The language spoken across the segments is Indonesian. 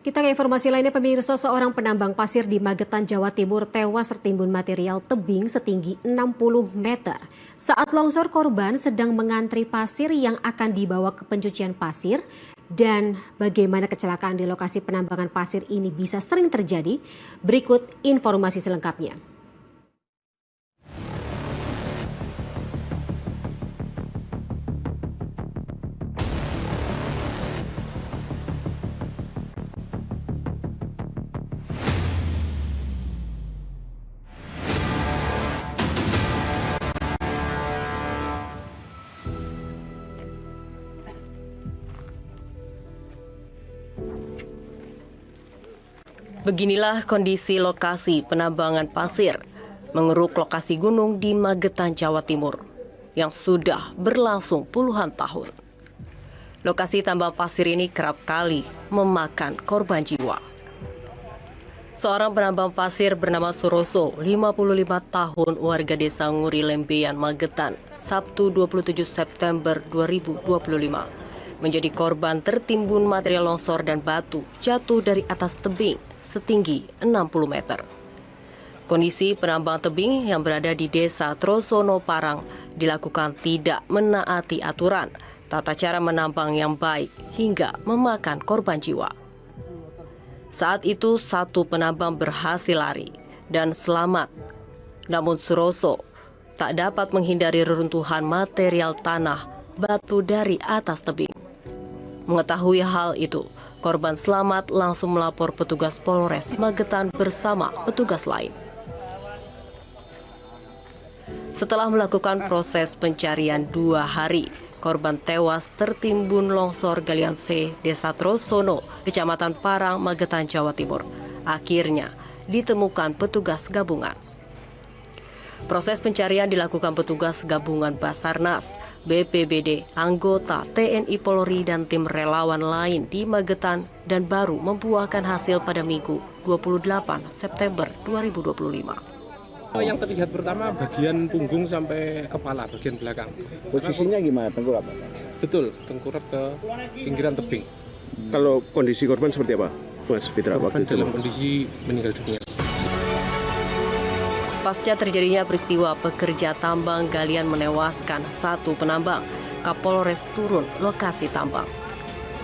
Kita ke informasi lainnya, pemirsa. Seorang penambang pasir di Magetan, Jawa Timur tewas tertimbun material tebing setinggi 60 meter. Saat longsor, korban sedang mengantri pasir yang akan dibawa ke pencucian pasir. Dan bagaimana kecelakaan di lokasi penambangan pasir ini bisa sering terjadi? Berikut informasi selengkapnya. Beginilah kondisi lokasi penambangan pasir mengeruk lokasi gunung di Magetan, Jawa Timur yang sudah berlangsung puluhan tahun. Lokasi tambang pasir ini kerap kali memakan korban jiwa. Seorang penambang pasir bernama Suroso, 55 tahun, warga desa Nguri Lembeyan, Magetan, Sabtu 27 September 2025, menjadi korban tertimbun material longsor dan batu jatuh dari atas tebing setinggi 60 meter. Kondisi penambang tebing yang berada di desa Trosono Parang dilakukan tidak menaati aturan tata cara menambang yang baik hingga memakan korban jiwa. Saat itu satu penambang berhasil lari dan selamat. Namun Suroso tak dapat menghindari reruntuhan material tanah batu dari atas tebing. Mengetahui hal itu, korban selamat langsung melapor petugas Polres Magetan bersama petugas lain. Setelah melakukan proses pencarian 2 hari, korban tewas tertimbun longsor galian C, Desa Trosono, Kecamatan Parang, Magetan, Jawa Timur. Akhirnya ditemukan petugas gabungan. Proses pencarian dilakukan petugas gabungan Basarnas, BPBD, anggota TNI Polri dan tim relawan lain di Magetan dan baru membuahkan hasil pada Minggu 28 September 2025. Yang terlihat pertama bagian punggung sampai kepala, bagian belakang. Posisinya gimana? Tengkurap? Betul, tengkurap ke pinggiran tebing. Kalau kondisi korban seperti apa, Mas Fitra? Korban dalam kondisi meninggal dunia. Pasca terjadinya peristiwa pekerja tambang galian menewaskan satu penambang, Kapolres turun lokasi tambang.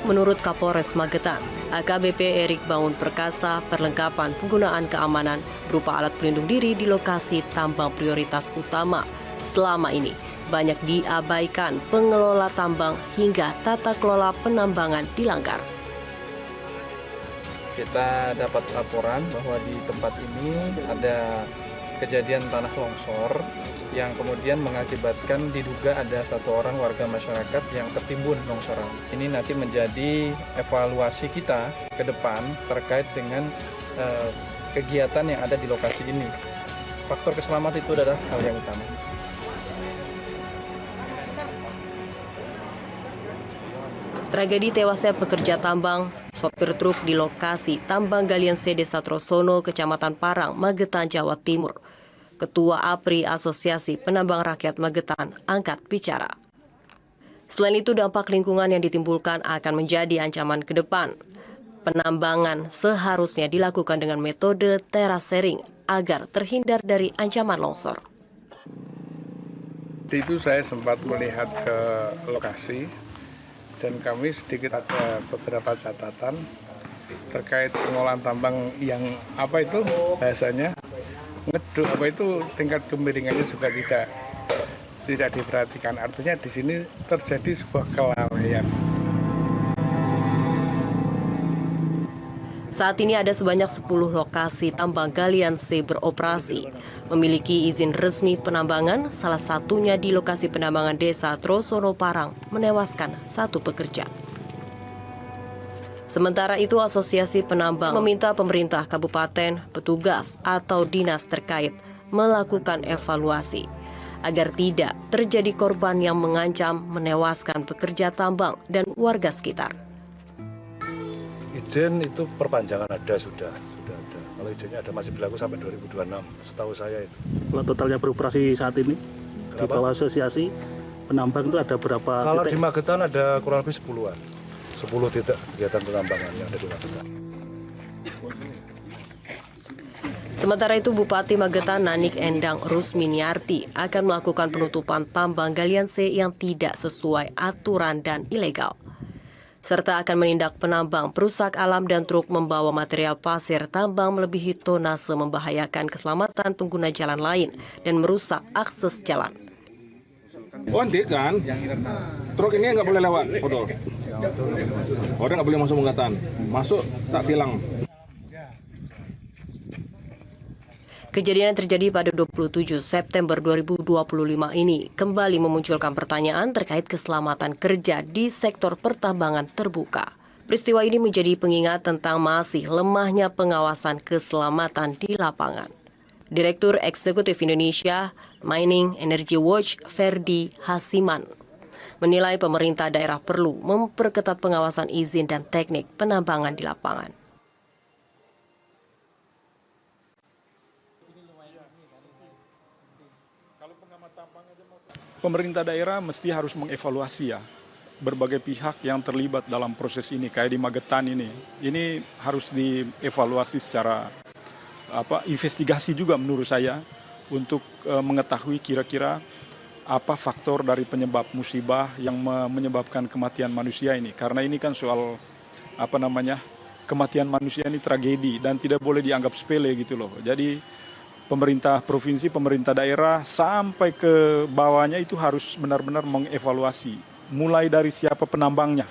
Menurut Kapolres Magetan, AKBP Erik Bangun Perkasa, perlengkapan penggunaan keamanan berupa alat pelindung diri di lokasi tambang prioritas utama selama ini banyak diabaikan pengelola tambang hingga tata kelola penambangan dilanggar. Kita dapat laporan bahwa di tempat ini ada kejadian tanah longsor yang kemudian mengakibatkan diduga ada satu orang warga masyarakat yang tertimbun longsoran. Ini nanti menjadi evaluasi kita ke depan terkait dengan kegiatan yang ada di lokasi ini. Faktor keselamatan itu adalah hal yang utama. Tragedi tewasnya pekerja tambang, sopir truk di lokasi tambang galian C Desa Trosono, Kecamatan Parang, Magetan, Jawa Timur. Ketua APRI Asosiasi Penambang Rakyat Magetan angkat bicara. Selain itu, dampak lingkungan yang ditimbulkan akan menjadi ancaman ke depan. Penambangan seharusnya dilakukan dengan metode terasering agar terhindar dari ancaman longsor. Itu saya sempat melihat ke lokasi dan kami sedikit ada beberapa catatan terkait pengolahan tambang yang apa itu bahasanya ngeduk, apa itu tingkat kemiringannya juga tidak diperhatikan. Artinya di sini terjadi sebuah kelalaian. Saat ini ada sebanyak 10 lokasi tambang galian C beroperasi, memiliki izin resmi penambangan, salah satunya di lokasi penambangan Desa Trosono Parang menewaskan satu pekerja. Sementara itu, Asosiasi Penambang meminta pemerintah kabupaten, petugas, atau dinas terkait melakukan evaluasi agar tidak terjadi korban yang mengancam menewaskan pekerja tambang dan warga sekitar. Izin itu perpanjangan sudah ada. Kalau izinnya ada masih berlaku sampai 2026, setahu saya itu. Kalau totalnya beroperasi saat ini, di bawah asosiasi penambang itu ada berapa Kalau titik? di Magetan ada kurang lebih 10-an. 10 titik kegiatan penambangan yang ada di Magetan. Sementara itu, Bupati Magetan Nanik Endang Rusminiarti akan melakukan penutupan tambang galian C yang tidak sesuai aturan dan ilegal, serta akan menindak penambang perusak alam dan truk membawa material pasir tambang melebihi tonase membahayakan keselamatan pengguna jalan lain dan merusak akses jalan. Nanti kan, truk ini nggak boleh lewat, betul. Orang nggak boleh masuk Magetan, masuk tak tilang. Kejadian yang terjadi pada 27 September 2025 ini kembali memunculkan pertanyaan terkait keselamatan kerja di sektor pertambangan terbuka. Peristiwa ini menjadi pengingat tentang masih lemahnya pengawasan keselamatan di lapangan. Direktur Eksekutif Indonesia Mining Energy Watch Ferdi Hasiman menilai pemerintah daerah perlu memperketat pengawasan izin dan teknik penambangan di lapangan. Pemerintah daerah mesti harus mengevaluasi ya berbagai pihak yang terlibat dalam proses ini, kayak di Magetan ini. Ini harus dievaluasi secara investigasi juga menurut saya untuk mengetahui kira-kira apa faktor dari penyebab musibah yang menyebabkan kematian manusia ini. Karena ini kan soal kematian manusia ini tragedi dan tidak boleh dianggap sepele gitu loh. Jadi pemerintah provinsi, pemerintah daerah sampai ke bawahnya itu harus benar-benar mengevaluasi. Mulai dari siapa penambangnya,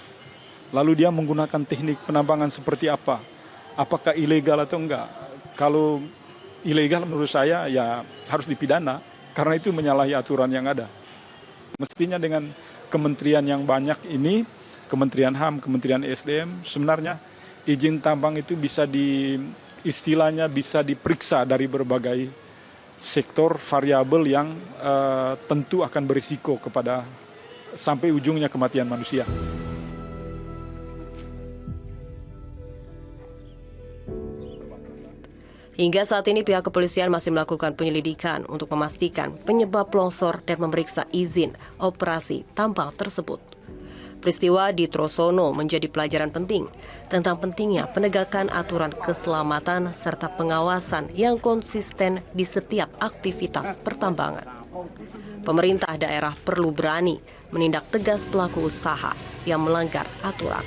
lalu dia menggunakan teknik penambangan seperti apa, apakah ilegal atau enggak. Kalau ilegal menurut saya ya harus dipidana, karena itu menyalahi aturan yang ada. Mestinya dengan kementerian yang banyak ini, Kementerian HAM, Kementerian SDM, sebenarnya izin tambang itu bisa istilahnya bisa diperiksa dari berbagai sektor variabel yang tentu akan berisiko kepada sampai ujungnya kematian manusia. Hingga saat ini pihak kepolisian masih melakukan penyelidikan untuk memastikan penyebab longsor dan memeriksa izin operasi tambang tersebut. Peristiwa di Trosono menjadi pelajaran penting tentang pentingnya penegakan aturan keselamatan serta pengawasan yang konsisten di setiap aktivitas pertambangan. Pemerintah daerah perlu berani menindak tegas pelaku usaha yang melanggar aturan.